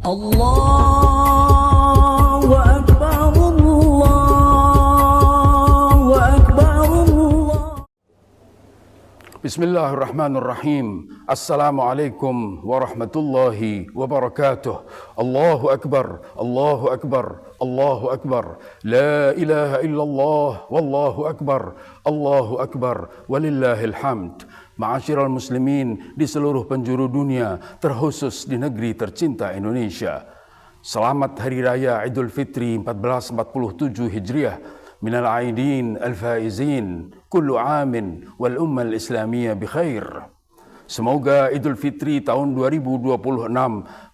Allahu Akbar, Allahu Akbar, Allah. Bismillahirrahmanirrahim. Assalamualaikum warahmatullahi wabarakatuh. Allahu Akbar, Allahu Akbar, Allahu Akbar. La ilaha illallah, wallahu akbar, Allahu Akbar, walillahil hamd. Ma'asyiral muslimin di seluruh penjuru dunia, terkhusus di negeri tercinta Indonesia. Selamat Hari Raya Idul Fitri 1447 Hijriah. Minal aidin al-faizin, kullu amin wal ummah al-islamiyah bi khair. Semoga Idul Fitri tahun 2026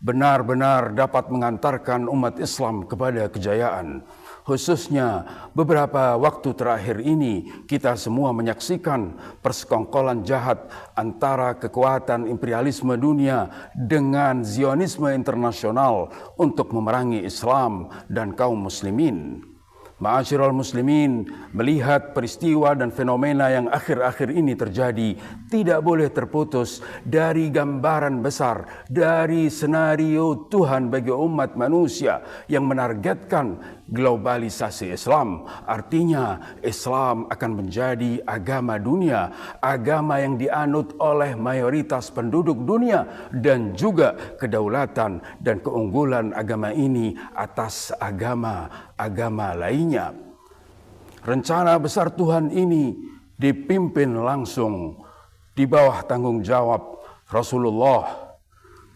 benar-benar dapat mengantarkan umat Islam kepada kejayaan. Khususnya beberapa waktu terakhir ini kita semua menyaksikan persekongkolan jahat antara kekuatan imperialisme dunia dengan Zionisme internasional untuk memerangi Islam dan kaum muslimin. Ma'asyiral muslimin, melihat peristiwa dan fenomena yang akhir-akhir ini terjadi tidak boleh terputus dari gambaran besar, dari senario Tuhan bagi umat manusia yang menargetkan globalisasi Islam. Artinya Islam akan menjadi agama dunia, agama yang dianut oleh mayoritas penduduk dunia, dan juga kedaulatan dan keunggulan agama ini atas agama-agama lainnya. Rencana besar Tuhan ini dipimpin langsung di bawah tanggung jawab Rasulullah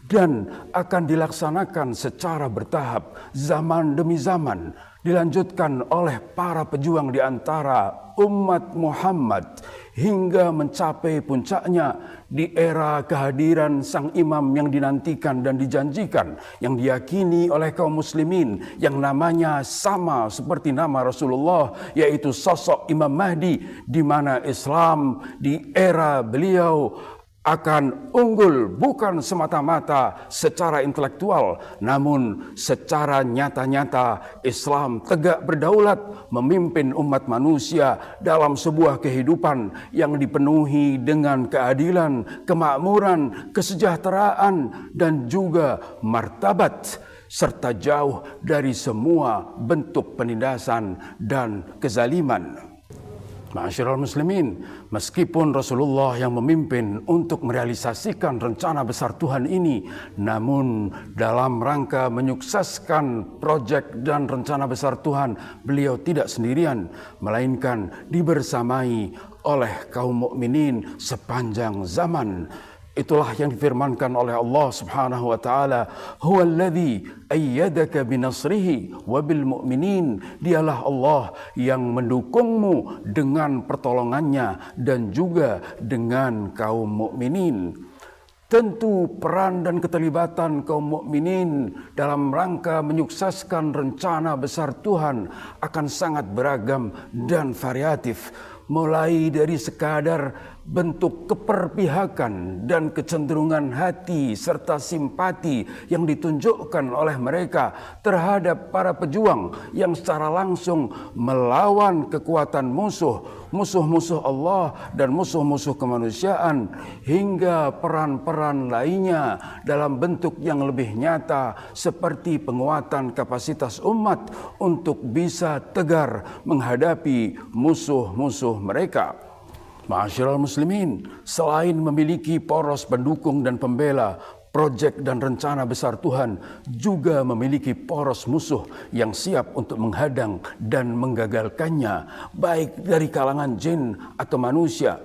dan akan dilaksanakan secara bertahap, zaman demi zaman, dilanjutkan oleh para pejuang di antara umat Muhammad hingga mencapai puncaknya di era kehadiran sang imam yang dinantikan dan dijanjikan, yang diyakini oleh kaum muslimin, yang namanya sama seperti nama Rasulullah, yaitu sosok Imam Mahdi, di mana Islam di era beliau akan unggul bukan semata-mata secara intelektual, namun secara nyata-nyata Islam tegak berdaulat memimpin umat manusia dalam sebuah kehidupan yang dipenuhi dengan keadilan, kemakmuran, kesejahteraan, dan juga martabat, serta jauh dari semua bentuk penindasan dan kezaliman. Ma'asyiral muslimin, meskipun Rasulullah yang memimpin untuk merealisasikan rencana besar Tuhan ini, namun dalam rangka menyukseskan proyek dan rencana besar Tuhan, beliau tidak sendirian, melainkan dibersamai oleh kaum mukminin sepanjang zaman. Itulah yang difirmankan oleh Allah Subhanahu wa taala, "Huwallazi ayyadaka binasrihi wa bil mu'minin." Dialah Allah yang mendukungmu dengan pertolongannya dan juga dengan kaum mukminin. Tentu peran dan keterlibatan kaum mukminin dalam rangka menyukseskan rencana besar Tuhan akan sangat beragam dan variatif, mulai dari sekadar bentuk keperpihakan dan kecenderungan hati serta simpati yang ditunjukkan oleh mereka terhadap para pejuang yang secara langsung melawan kekuatan musuh-musuh Allah dan musuh-musuh kemanusiaan, hingga peran-peran lainnya dalam bentuk yang lebih nyata seperti penguatan kapasitas umat untuk bisa tegar menghadapi musuh-musuh mereka. Ma'asyiral muslimin, selain memiliki poros pendukung dan pembela, proyek dan rencana besar Tuhan juga memiliki poros musuh yang siap untuk menghadang dan menggagalkannya, baik dari kalangan jin atau manusia.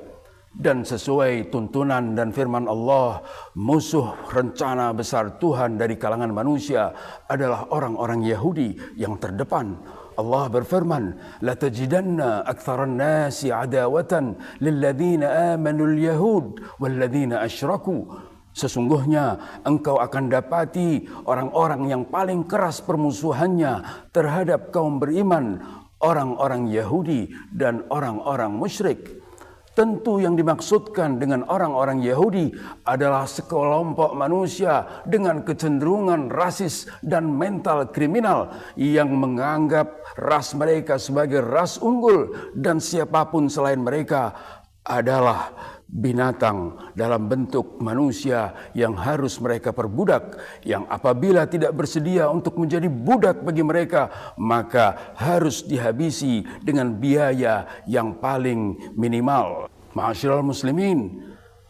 Dan sesuai tuntunan dan firman Allah, musuh rencana besar Tuhan dari kalangan manusia adalah orang-orang Yahudi yang terdepan. Allah berfirman, "La tajidanna aktsaran nasi adawatan lilladzina amanul yahud walladzina asyraku." Sesungguhnya engkau akan dapati orang-orang yang paling keras permusuhannya terhadap kaum beriman, orang-orang Yahudi dan orang-orang musyrik. Tentu yang dimaksudkan dengan orang-orang Yahudi adalah sekelompok manusia dengan kecenderungan rasis dan mental kriminal yang menganggap ras mereka sebagai ras unggul dan siapapun selain mereka adalah binatang dalam bentuk manusia yang harus mereka perbudak, yang apabila tidak bersedia untuk menjadi budak bagi mereka, maka harus dihabisi dengan biaya yang paling minimal. Ma'asyiral muslimin,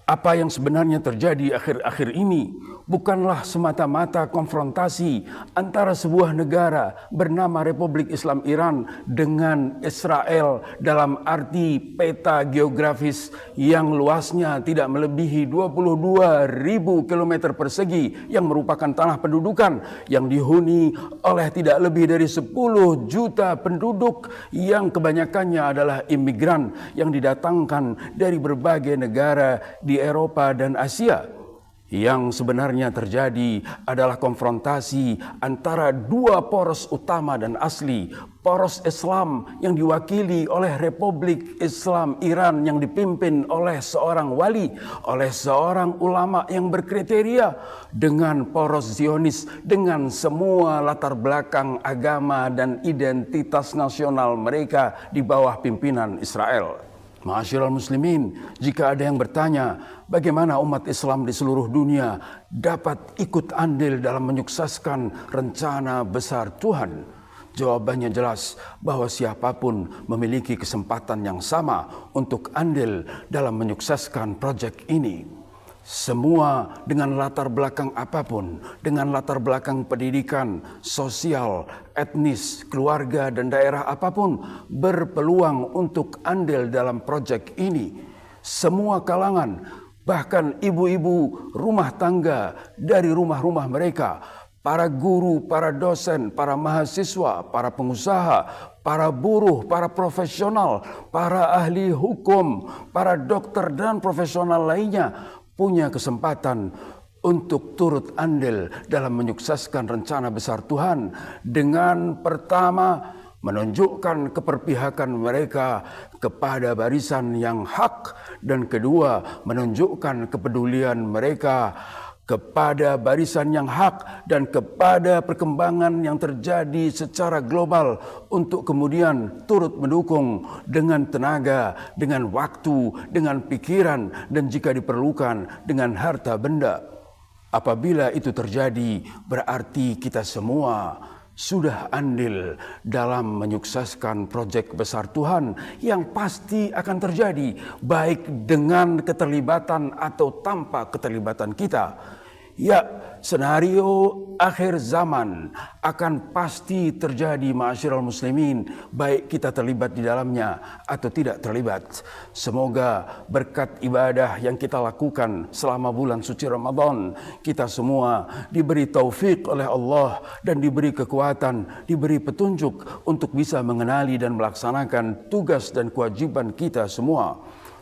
apa yang sebenarnya terjadi akhir-akhir ini bukanlah semata-mata konfrontasi antara sebuah negara bernama Republik Islam Iran dengan Israel dalam arti peta geografis yang luasnya tidak melebihi 22.000 km persegi yang merupakan tanah pendudukan yang dihuni oleh tidak lebih dari 10 juta penduduk yang kebanyakannya adalah imigran yang didatangkan dari berbagai negara di Eropa dan Asia. Yang sebenarnya terjadi adalah konfrontasi antara dua poros utama dan asli. Poros Islam yang diwakili oleh Republik Islam Iran yang dipimpin oleh seorang wali, oleh seorang ulama yang berkriteria, dengan poros Zionis dengan semua latar belakang agama dan identitas nasional mereka di bawah pimpinan Israel. Ma'asyiral muslimin, jika ada yang bertanya bagaimana umat Islam di seluruh dunia dapat ikut andil dalam menyukseskan rencana besar Tuhan, jawabannya jelas bahwa siapapun memiliki kesempatan yang sama untuk andil dalam menyukseskan proyek ini. Semua dengan latar belakang apapun, dengan latar belakang pendidikan, sosial, etnis, keluarga, dan daerah apapun, berpeluang untuk andil dalam proyek ini. Semua kalangan, bahkan ibu-ibu rumah tangga dari rumah-rumah mereka, para guru, para dosen, para mahasiswa, para pengusaha, para buruh, para profesional, para ahli hukum, para dokter dan profesional lainnya punya kesempatan untuk turut andil dalam menyukseskan rencana besar Tuhan dengan pertama menunjukkan keperpihakan mereka kepada barisan yang hak, dan kedua menunjukkan kepedulian mereka kepada barisan yang hak dan kepada perkembangan yang terjadi secara global untuk kemudian turut mendukung dengan tenaga, dengan waktu, dengan pikiran, dan jika diperlukan dengan harta benda. Apabila itu terjadi, berarti kita semua sudah andil dalam menyukseskan proyek besar Tuhan yang pasti akan terjadi, baik dengan keterlibatan atau tanpa keterlibatan kita. Ya, senario akhir zaman akan pasti terjadi, ma'asyiral muslimin, baik kita terlibat di dalamnya atau tidak terlibat. Semoga berkat ibadah yang kita lakukan selama bulan suci Ramadan, kita semua diberi taufik oleh Allah dan diberi kekuatan, diberi petunjuk untuk bisa mengenali dan melaksanakan tugas dan kewajiban kita semua.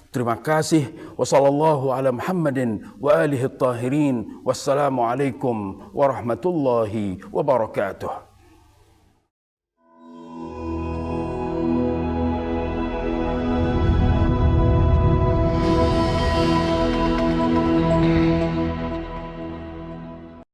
Terima kasih. Wassallallahu ala Muhammadin wa alihi tahirin. Wassalamualaikum warahmatullahi wabarakatuh.